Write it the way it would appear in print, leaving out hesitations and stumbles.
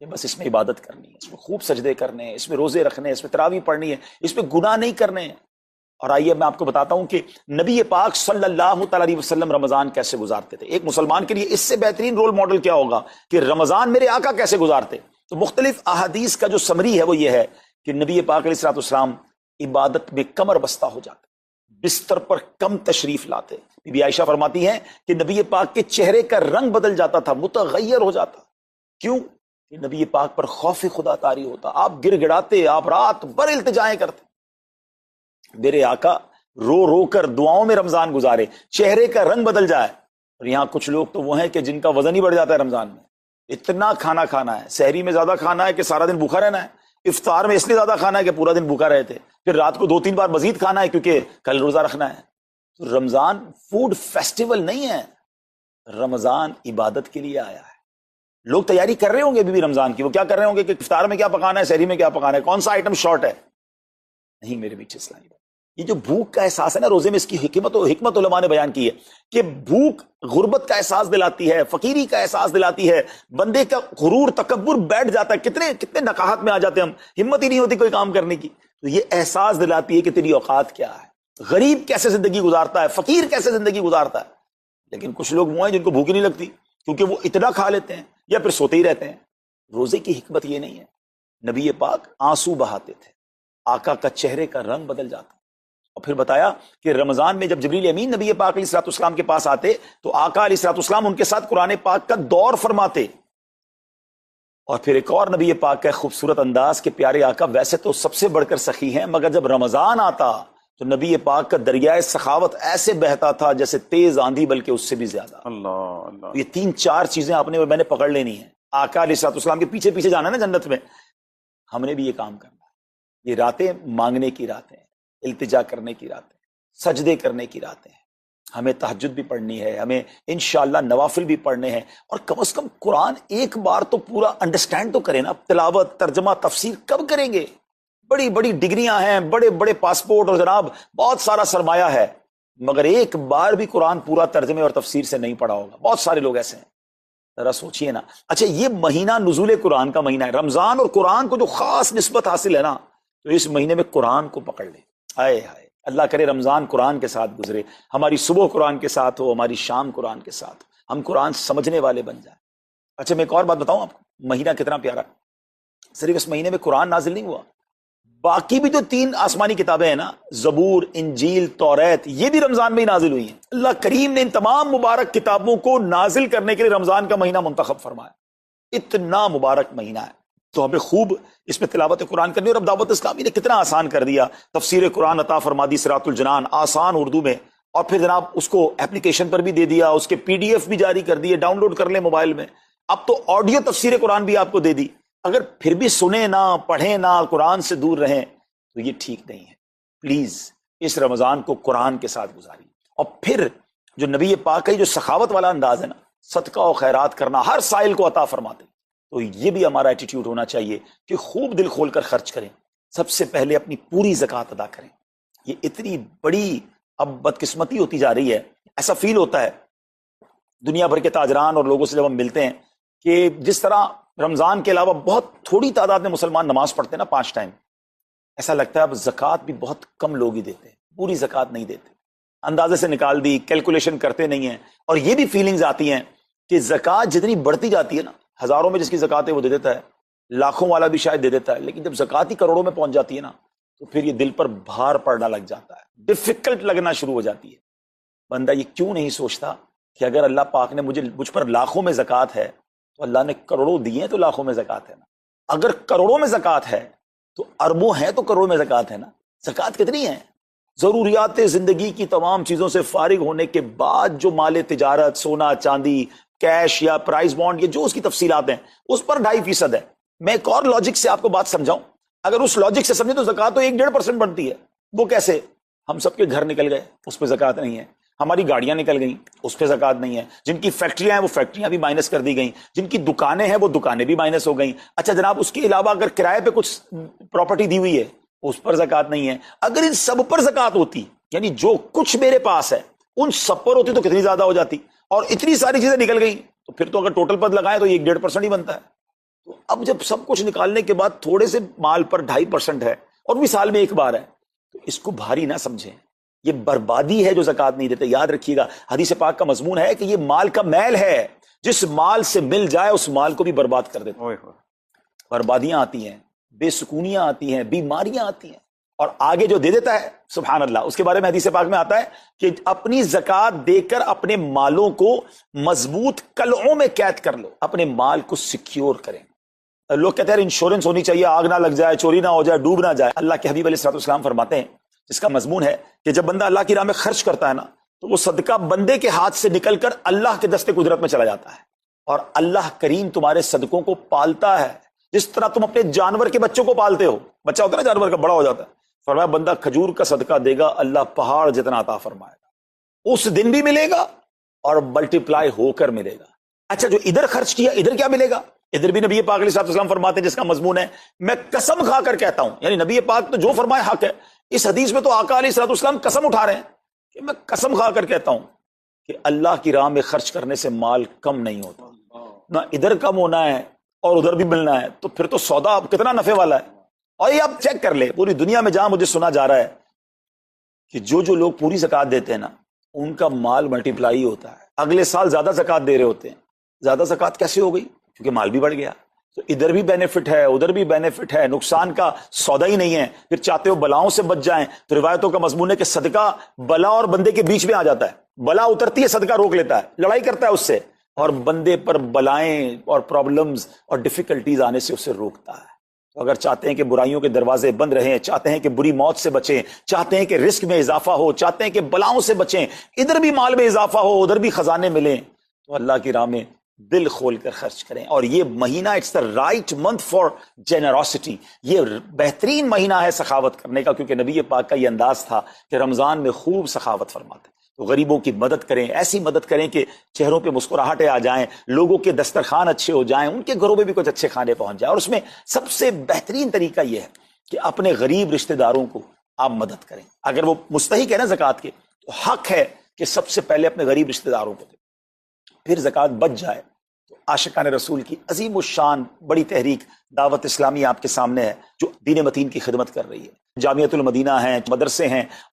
کہ بس اس میں عبادت کرنی ہے، اس میں خوب سجدے کرنے ہیں، اس میں روزے رکھنے ہیں، اس میں تراویح پڑھنی ہے، اس میں گناہ نہیں کرنے ہیں۔ اور آئیے میں آپ کو بتاتا ہوں کہ نبی پاک صلی اللہ تعالی علیہ وسلم رمضان کیسے گزارتے تھے۔ ایک مسلمان کے لیے اس سے بہترین رول ماڈل کیا ہوگا کہ رمضان میرے آقا کیسے گزارتے۔ تو مختلف احادیث کا جو سمری ہے وہ یہ ہے کہ نبی پاک علیہ الصلوۃ والسلام عبادت میں کمر بستہ ہو جاتے، بستر پر کم تشریف لاتے۔ بی بی عائشہ فرماتی ہیں کہ نبی پاک کے چہرے کا رنگ بدل جاتا تھا، متغیر ہو جاتا۔ کیوں؟ کہ نبی پاک پر خوف خدا طاری ہوتا، آپ گر گڑاتے، آپ رات بھر التجائیں کرتے۔ میرے آقا رو رو کر دعاؤں میں رمضان گزارے، چہرے کا رنگ بدل جائے۔ اور یہاں کچھ لوگ تو وہ ہیں کہ جن کا وزن ہی بڑھ جاتا ہے رمضان میں، اتنا کھانا کھانا ہے، سحری میں زیادہ کھانا ہے کہ سارا دن بھوکا رہنا ہے، افطار میں اس لیے زیادہ کھانا ہے کہ پورا دن بھوکا رہتے، پھر رات کو 2-3 بار مزید کھانا ہے کیونکہ کل روزہ رکھنا ہے۔ تو رمضان فوڈ فیسٹیول نہیں ہے، رمضان عبادت کے لیے آیا ہے۔ لوگ تیاری کر رہے ہوں گے بھی رمضان کی، وہ کیا کر رہے ہوں گے کہ افطار میں کیا پکانا ہے، سحری میں کیا پکانا ہے، کون سا آئٹم شارٹ ہے۔ نہیں میرے پیچھے اسلامی بات، یہ جو بھوک کا احساس ہے نا روزے میں، اس کی حکمت علماء نے بیان کی ہے کہ بھوک غربت کا احساس دلاتی ہے، فقیری کا احساس دلاتی ہے، بندے کا غرور تکبر بیٹھ جاتا ہے، کتنے نقاہت میں آ جاتے ہیں ہم، ہمت ہی نہیں ہوتی کوئی کام کرنے کی۔ تو یہ احساس دلاتی ہے کہ تیری اوقات کیا ہے، غریب کیسے زندگی گزارتا ہے، فقیر کیسے زندگی گزارتا ہے۔ لیکن کچھ لوگ وہ ہیں جن کو بھوک ہی نہیں لگتی کیونکہ وہ اتنا کھا لیتے ہیں یا پھر سوتے ہی رہتے ہیں۔ روزے کی حکمت یہ نہیں ہے، نبی پاک آنسو بہاتے تھے، آقا کا چہرے کا رنگ بدل جاتا۔ اور پھر بتایا کہ رمضان میں جب جبریل امین نبی پاک علیہ الصلوۃ والسلام کے پاس آتے تو آقا علیہ الصلوۃ والسلام ان کے ساتھ قرآن پاک کا دور فرماتے۔ اور پھر ایک اور نبی پاک کا خوبصورت انداز کہ پیارے آقا ویسے تو سب سے بڑھ کر سخی ہیں، مگر جب رمضان آتا تو نبی پاک کا دریائے سخاوت ایسے بہتا تھا جیسے تیز آندھی، بلکہ اس سے بھی زیادہ۔ اللہ، یہ 3-4 چیزیں آپ نے میں نے پکڑ لینی ہیں۔ آقا علیہ الصلوۃ والسلام کے پیچھے پیچھے جانا ہے نا جنت میں، ہم نے بھی یہ کام کرنا ہے۔ یہ راتیں مانگنے کی راتیں، التجا کرنے کی راتیں، سجدے کرنے کی راتیں ہیں۔ ہمیں تہجد بھی پڑھنی ہے، ہمیں انشاءاللہ نوافل بھی پڑھنے ہیں، اور کم از کم قرآن ایک بار تو پورا انڈرسٹینڈ تو کریں نا۔ تلاوت، ترجمہ، تفسیر کب کریں گے؟ بڑی بڑی ڈگریاں ہیں، بڑے بڑے پاسپورٹ اور جناب بہت سارا سرمایہ ہے، مگر ایک بار بھی قرآن پورا ترجمے اور تفسیر سے نہیں پڑھا ہوگا۔ بہت سارے لوگ ایسے ہیں، ذرا سوچئے نا۔ اچھا یہ مہینہ نزول قرآن کا مہینہ ہے، رمضان اور قرآن کو جو خاص نسبت حاصل ہے نا، تو اس مہینے میں قرآن کو پکڑ لیں۔ ہائے ہائے، اللہ کرے رمضان قرآن کے ساتھ گزرے، ہماری صبح قرآن کے ساتھ ہو، ہماری شام قرآن کے ساتھ، ہم قرآن سمجھنے والے بن جائیں۔ اچھا میں ایک اور بات بتاؤں آپ کو، مہینہ کتنا پیارا، صرف اس مہینے میں قرآن نازل نہیں ہوا، باقی بھی جو 3 آسمانی کتابیں ہیں نا، زبور، انجیل، توریت، یہ بھی رمضان میں ہی نازل ہوئی ہیں۔ اللہ کریم نے ان تمام مبارک کتابوں کو نازل کرنے کے لیے رمضان کا مہینہ منتخب فرمایا، اتنا مبارک مہینہ ہے۔ تو ہمیں خوب اس میں تلاوت قرآن کرنی، اور اب دعوت اسلامی نے کتنا آسان کر دیا، تفسیر قرآن عطا فرما دی صراط الجنان آسان اردو میں، اور پھر جناب اس کو اپلیکیشن پر بھی دے دیا، اس کے PDF بھی جاری کر دیے، ڈاؤن لوڈ کر لیں موبائل میں۔ اب تو آڈیو تفسیر قرآن بھی آپ کو دے دی، اگر پھر بھی سنیں نہ، پڑھیں نہ، قرآن سے دور رہیں تو یہ ٹھیک نہیں ہے۔ پلیز اس رمضان کو قرآن کے ساتھ گزاریے۔ اور پھر جو نبی پاک کا جو سخاوت والا انداز ہے نا، صدقہ و خیرات کرنا، ہر سائل کو عطا فرماتے، تو یہ بھی ہمارا ایٹیٹیوڈ ہونا چاہیے کہ خوب دل کھول کر خرچ کریں۔ سب سے پہلے اپنی پوری زکوٰۃ ادا کریں۔ یہ اتنی بڑی اب بدقسمتی ہوتی جا رہی ہے، ایسا فیل ہوتا ہے دنیا بھر کے تاجران اور لوگوں سے جب ہم ملتے ہیں کہ جس طرح رمضان کے علاوہ بہت تھوڑی تعداد میں مسلمان نماز پڑھتے ہیں نا 5 ٹائم، ایسا لگتا ہے اب زکوٰۃ بھی بہت کم لوگ ہی دیتے ہیں، پوری زکوٰۃ نہیں دیتے، اندازے سے نکال دی، کیلکولیشن کرتے نہیں ہیں۔ اور یہ بھی فیلنگز آتی ہیں کہ زکوٰۃ جتنی بڑھتی جاتی ہے نا، ہزاروں میں جس کی زکوٰۃ ہے وہ دے دیتا ہے، لاکھوں والا بھی شاید دے دیتا ہے، لیکن جب زکوٰۃ ہی کروڑوں میں پہنچ جاتی ہے نا، تو پھر یہ دل پر بھار پڑنا لگ جاتا ہے، ڈیفیکلٹ لگنا شروع ہو جاتی ہے۔ بندہ یہ کیوں نہیں سوچتا کہ اگر اللہ پاک نے مجھ پر لاکھوں میں زکوٰۃ ہے تو اللہ نے کروڑوں دیے ہیں تو لاکھوں میں زکوٰۃ ہے نا، اگر کروڑوں میں زکوٰۃ ہے تو اربوں ہیں تو کروڑوں میں زکوٰۃ ہے نا۔ زکوٰۃ کتنی ہے؟ ضروریات زندگی کی تمام چیزوں سے فارغ ہونے کے بعد جو مال تجارت، سونا چاندی، کیش یا پرائز بانڈ، یہ جو اس کی تفصیلات ہیں، اس پر 2.5% ہے۔ میں ایک اور لاجک سے آپ کو بات سمجھاؤں، اگر اس لاجک سے سمجھیں تو زکوٰۃ تو 1-1.5% بنتی ہے۔ وہ کیسے؟ ہم سب کے گھر نکل گئے، اس پہ زکوٰۃ نہیں ہے، ہماری گاڑیاں نکل گئیں، اس پہ زکوٰۃ نہیں ہے، جن کی فیکٹریاں ہیں وہ فیکٹریاں بھی مائنس کر دی گئیں، جن کی دکانیں ہیں وہ دکانیں بھی مائنس ہو گئیں۔ اچھا جناب اس کے علاوہ اگر کرائے پہ کچھ پراپرٹی دی ہوئی ہے اس پر زکوٰۃ نہیں ہے۔ اگر ان سب پر زکوٰۃ ہوتی، یعنی جو کچھ میرے پاس ہے ان سب پر ہوتی تو کتنی زیادہ ہو جاتی، اور اتنی ساری چیزیں نکل گئیں تو پھر تو اگر ٹوٹل پر لگائیں تو یہ 1.5% ہی بنتا ہے۔ تو اب جب سب کچھ نکالنے کے بعد تھوڑے سے مال پر 2.5% ہے اور بھی سال میں ایک بار ہے، تو اس کو بھاری نہ سمجھیں، یہ بربادی ہے جو زکوٰۃ نہیں دیتے۔ یاد رکھیے گا حدیث پاک کا مضمون ہے کہ یہ مال کا میل ہے، جس مال سے مل جائے اس مال کو بھی برباد کر دیتے ہیں۔ بربادیاں آتی ہیں، بے سکونیاں آتی ہیں، بیماریاں آتی ہیں، اور آگے جو دے دیتا ہے سبحان اللہ، اس کے بارے میں حدیث پاک میں آتا ہے کہ اپنی زکوٰۃ دے کر اپنے مالوں کو مضبوط قلعوں میں قید کر لو، اپنے مال کو سیکیور کریں۔ لوگ کہتے ہیں انشورنس ہونی چاہیے، آگ نہ لگ جائے، چوری نہ ہو جائے، ڈوب نہ جائے۔ اللہ کے حبیب علیہ الصلوۃ والسلام فرماتے ہیں، جس کا مضمون ہے کہ جب بندہ اللہ کی راہ میں خرچ کرتا ہے نا، تو وہ صدقہ بندے کے ہاتھ سے نکل کر اللہ کے دستے قدرت میں چلا جاتا ہے، اور اللہ کریم تمہارے صدقوں کو پالتا ہے جس طرح تم اپنے جانور کے بچوں کو پالتے ہو۔ بچہ ہوتا ہے نا جانور کا، بڑا ہو جاتا ہے، فرمایا بندہ کھجور کا صدقہ دے گا، اللہ پہاڑ جتنا عطا فرمائے گا، اس دن بھی ملے گا اور ملٹیپلائی ہو کر ملے گا۔ اچھا، جو ادھر خرچ کیا ادھر کیا ملے گا؟ ادھر بھی نبی پاک علیہ الصلوۃ والسلام فرماتے ہیں، جس کا مضمون ہے میں قسم کھا کر کہتا ہوں، یعنی نبی پاک تو جو فرمائے حق ہے۔ اس حدیث میں تو آقا علیہ الصلوۃ والسلام قسم اٹھا رہے ہیں کہ میں قسم کھا کر کہتا ہوں کہ اللہ کی راہ میں خرچ کرنے سے مال کم نہیں ہوتا، نہ ادھر کم ہونا ہے اور ادھر بھی ملنا ہے، تو پھر تو سودا کتنا نفع والا ہے۔ اور یہ آپ چیک کر لیں، پوری دنیا میں جہاں مجھے سنا جا رہا ہے کہ جو لوگ پوری زکوٰۃ دیتے ہیں نا، ان کا مال ملٹیپلائی ہوتا ہے، اگلے سال زیادہ زکوٰۃ دے رہے ہوتے ہیں۔ زیادہ زکوٰۃ کیسے ہو گئی؟ کیونکہ مال بھی بڑھ گیا، تو ادھر بھی بینیفٹ ہے، ادھر بھی بینیفٹ ہے، نقصان کا سودا ہی نہیں ہے۔ پھر چاہتے ہو بلاؤں سے بچ جائیں، تو روایتوں کا مضمون ہے کہ صدقہ بلا اور بندے کے بیچ میں آ جاتا ہے، بلا اترتی ہے، صدقہ روک لیتا ہے، لڑائی کرتا ہے اس سے، اور بندے پر بلائیں اور پرابلمز اور ڈیفیکلٹیز آنے سے اسے روکتا ہے۔ تو اگر چاہتے ہیں کہ برائیوں کے دروازے بند رہیں، چاہتے ہیں کہ بری موت سے بچیں، چاہتے ہیں کہ رزق میں اضافہ ہو، چاہتے ہیں کہ بلاؤں سے بچیں، ادھر بھی مال میں اضافہ ہو، ادھر بھی خزانے ملیں، تو اللہ کی راہ میں دل کھول کر خرچ کریں۔ اور یہ مہینہ it's the right month for generosity, یہ بہترین مہینہ ہے سخاوت کرنے کا، کیونکہ نبی پاک کا یہ انداز تھا کہ رمضان میں خوب سخاوت فرماتے۔ تو غریبوں کی مدد کریں، ایسی مدد کریں کہ چہروں پہ مسکراہٹیں آ جائیں، لوگوں کے دسترخوان اچھے ہو جائیں، ان کے گھروں میں بھی کچھ اچھے کھانے پہنچ جائیں۔ اور اس میں سب سے بہترین طریقہ یہ ہے کہ اپنے غریب رشتہ داروں کو آپ مدد کریں۔ اگر وہ مستحق ہے نا زکوٰۃ کے، تو حق ہے کہ سب سے پہلے اپنے غریب رشتہ داروں کو دیں، پھر زکوٰۃ بچ جائے تو عاشقان رسول کی عظیم الشان بڑی تحریک دعوت اسلامی آپ کے سامنے ہے، جو دین متین کی خدمت کر رہی ہے۔ جامعۃ المدینہ ہیں، مدرسے ہیں،